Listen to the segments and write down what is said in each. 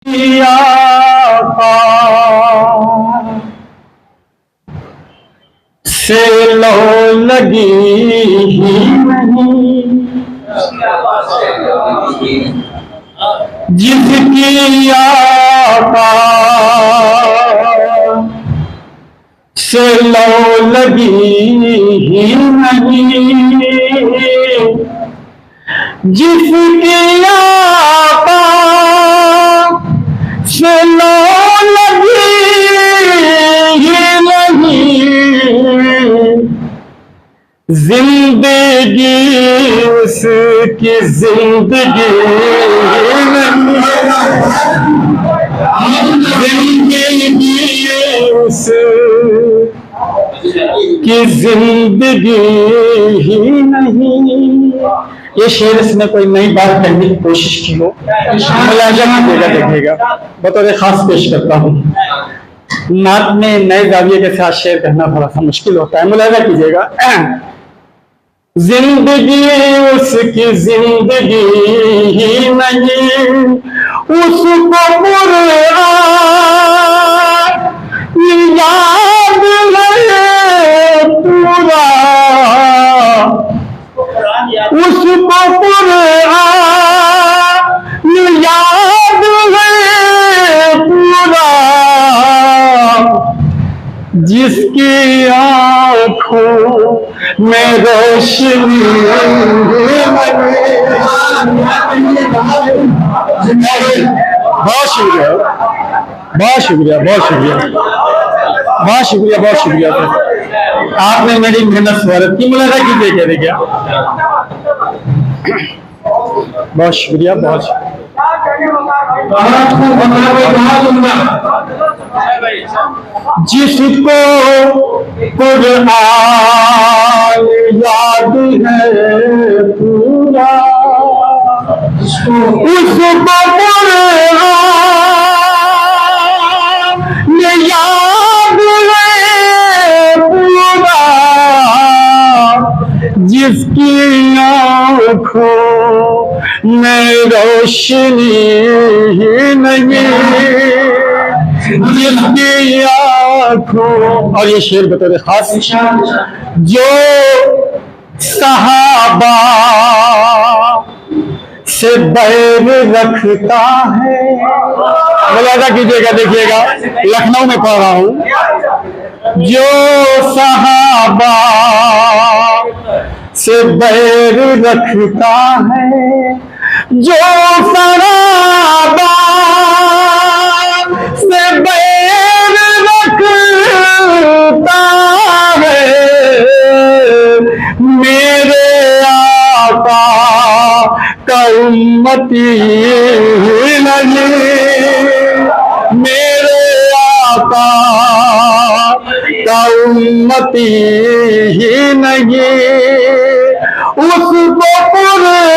आका से लो लगी ही नहीं, जिसकी आका से लो लगी ही नहीं, जिसकी आका से लो लगी ही नहीं, जिंदगी उसकी जिंदगी नहीं, जिंदगी उसकी जिंदगी ही नहीं। ये शेर इसमें कोई नई बात कहने की कोशिश की हो, मुलाजा कीजिएगा, देखिएगा, बतौर खास पेश करता हूँ। नात में नए जाविये के साथ शेर कहना थोड़ा सा मुश्किल होता है, मुलाजा कीजिएगा। जिंदगी उसकी जिंदगी ही नहीं, उसको याद है पूरा, उसको याद है पूरा, जिसकी आँखों में रोशनी। बहुत शुक्रिया, बहुत शुक्रिया, बहुत शुक्रिया, बहुत शुक्रिया, बहुत शुक्रिया। आपने मेरी मेहनत स्वागत की, मुलाजा कीजिए, क्या देखिए, बहुत शुक्रिया, बहुत शुक्रिया। जिसको कुरान याद है पूरा, उसको कुरान याद है पूरा, जिसकी आँखों में रोशनी ही नहीं, जिसकी आँखों। और ये शेर बतौर खास, जो सहाबा से बैर रखता है, मुलाजा कीजिएगा, देखिएगा, लखनऊ में पढ़ रहा हूँ। जो सहाबा से बैर रखता है, जो सहाबा से बैर रखता है, मेरे आका का उम्मती नहीं, मेरे आका का उम्मती ही नहीं, उसको कुरान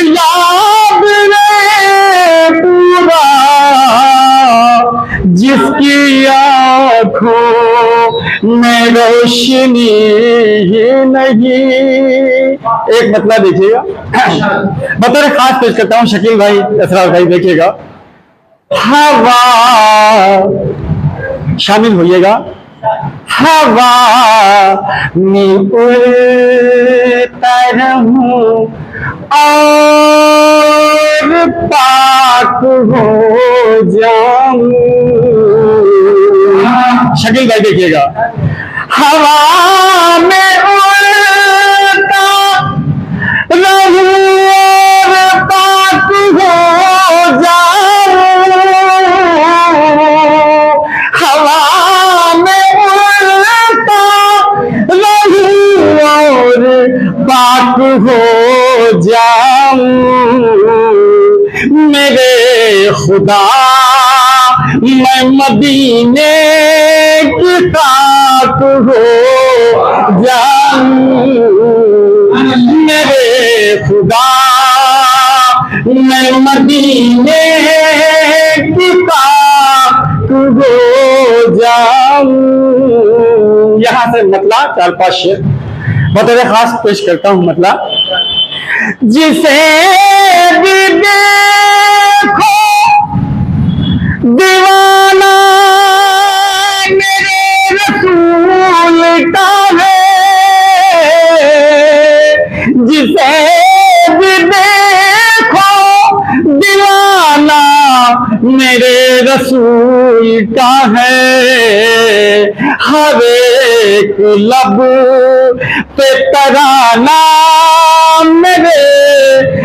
याद है पूरा, जिसकी आँखों में रोशनी ही नहीं। एक मतलब देखिएगा, बतौर खास पेश करता हूँ, शकील भाई, असरार भाई, देखिएगा। हवा शामिल होइएगा। हवा में उड़ता रहूं और पाक हो जाऊं। शकील भाई देखिएगा, हवा में उड़ता रहूं और पाक हो जाऊं, हवा में उड़ता रहूं और पाक हो जाऊं, मेरे खुदा मैं मदीने की खाक हो जाऊं, मेरे खुदा मैं मदीने की खाक हो जाऊं। यहाँ से मतलब 4-5 शेर बतौर खास पेश करता हूँ। मतलब जिसे भी रसूल का है, हर एक लब पे तराना मेरे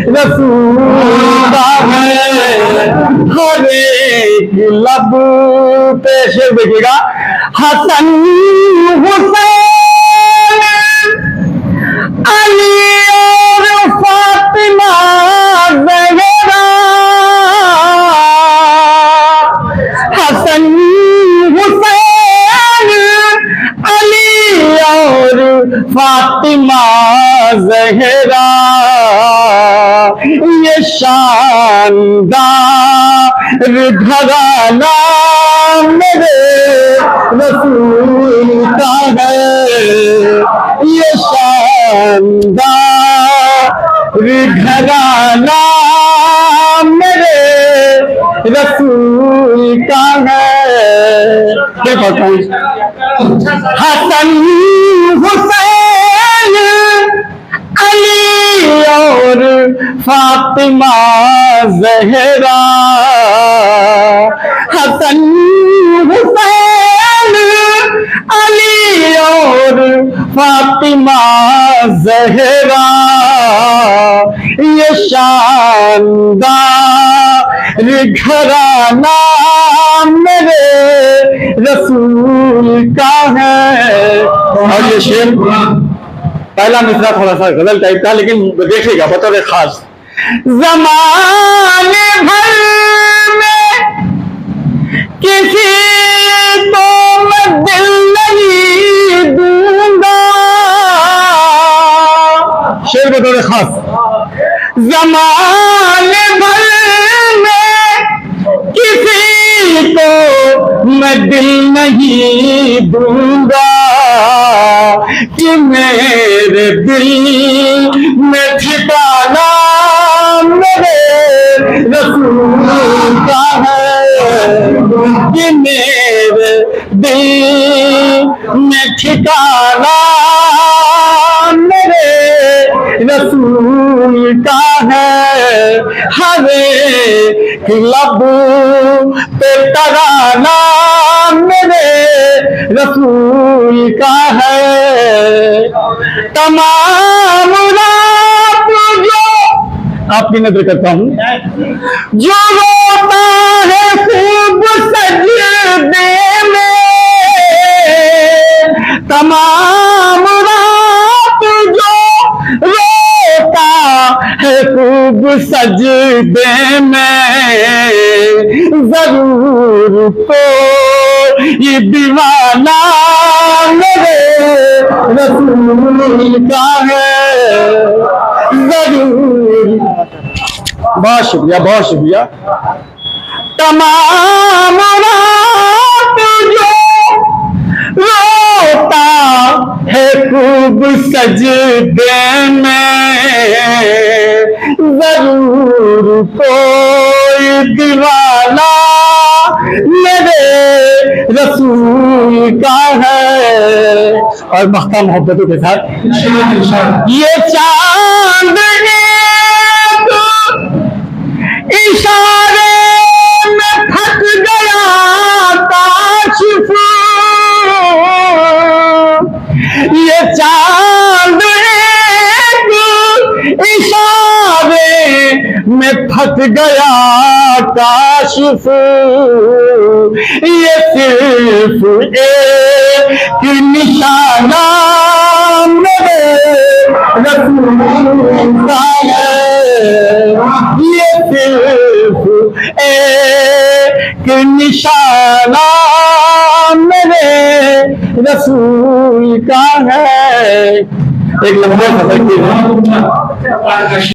रसूल का है, हर एक लब पे। शेर देखिएगा, हसन हुसैन अली और फातिमा ज़हरा, हसन हुसैन अली और फातिमा ज़हरा, ये शानदार घराना मेरे रसूल का है, ये शानदार घराना मेरे रसूल का है। हसन हुसैन अली और फातिमा ज़हरा, हसन हुसैन अली और फातिमा ज़हरा, ये शानदार घराना मेरे रसूल का है। और ये शेर पहला मिसरा थोड़ा सा गजल टाइप था, लेकिन देखिएगा बतौर खास, ज़माने भर में किसी को मैं दिल नहीं दूंगा, शेर बतौर खास, ज़माने भर में किसी को मैं दिल नहीं दूंगा, कि मेरे दिल में ठिकाना मेरे रसूल का है, कि मेरे दिल में ठिकाना मेरे रसूल का है, हर एक लब पे तराना मेरे रसूल का है। तमाम रात जो आपकी नजर करता हूं, जो रोता है खूब सजदे में, तमाम रात जो रोता है खूब सजदे में, जरूर को ये दीवाना मेरे रसूल का है, जरूर। बहुत शुक्रिया, बहुत शुक्रिया। तमाम रात जो रोता है खूब सजदे में, जरूर कोई दीवाना मेरे रसूल का है। और मख्ता मोहब्बतों के साथ, ये चांद इशारे में थक गया काशिफ, ये चांद इशारे में थक गया काशिफ, ये सिर्फ एक निशाना मेरे रसूल का है, ये सिर्फ एक निशाना मेरे रसूल का है। एक लम्बा सफर की